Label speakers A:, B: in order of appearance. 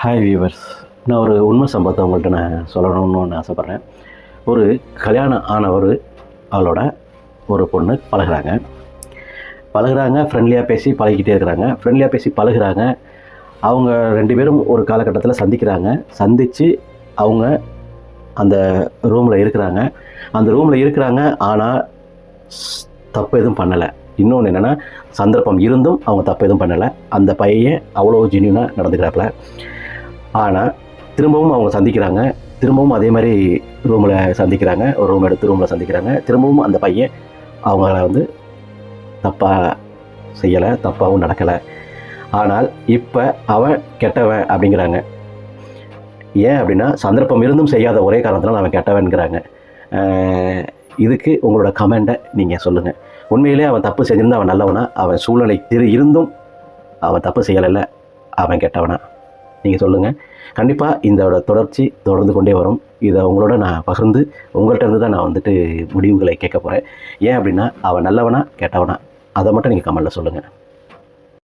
A: Hi viewers, நான் ஒரு உண்மை சம்பவத்தை உங்கள்கிட்ட நான் சொல்லணும்னு ஆசைப்பட்றேன். ஒரு கல்யாணம் ஆனவர் அவளோட ஒரு பொண்ணு பழகுறாங்க, ஃப்ரெண்ட்லியாக பேசி பழகிக்கிட்டே இருக்கிறாங்க. அவங்க 2 பேரும் ஒரு காலகட்டத்தில் சந்தித்து அவங்க அந்த ரூமில் இருக்கிறாங்க. ஆனால் தப்பு எதுவும் பண்ணலை. இன்னொன்று என்னென்னா, சந்தர்ப்பம் இருந்தும் அவங்க தப்பு எதுவும் பண்ணலை. அந்த பையன் அவ்வளோ ஜென்யூனாக நடந்துக்கிறாப்புல. ஆனால் திரும்பவும் அவங்க சந்திக்கிறாங்க. திரும்பவும் அதே மாதிரி ரூமில் சந்திக்கிறாங்க. ஒரு ரூம் எடுத்து ரூமில் சந்திக்கிறாங்க. திரும்பவும் அந்த பையன் அவங்கள தப்பாக செய்யலை, தப்பாகவும் நடக்கலை. ஆனால் இப்போ அவன் கெட்டவன் அப்படிங்கிறாங்க. ஏன் அப்படின்னா, சந்தர்ப்பம் இருந்தும் செய்யாத ஒரே காரணத்தினால அவன் கெட்டவன்கிறாங்க. இதுக்கு உங்களோட கமெண்ட்டை நீங்கள் சொல்லுங்கள். உண்மையிலே அவன் தப்பு செஞ்சிருந்தா அவன் நல்லவனா? அவன் சூழ்நிலை இருந்தும் அவன் தப்பு செய்யலைல்ல, அவன் கெட்டவனா? நீங்கள் சொல்லுங்கள். கண்டிப்பாக இதோட தொடர்ச்சி தொடர்ந்து கொண்டே வரும். இதை உங்களோட நான் பகிர்ந்து உங்கள்கிட்ட இருந்து தான் நான் முடிவுகளை கேட்க போகிறேன். ஏன் அப்படின்னா, அவன் நல்லவனா கெட்டவனா? அதை மட்டும் நீங்கள் கமெண்ட்டில் சொல்லுங்கள்.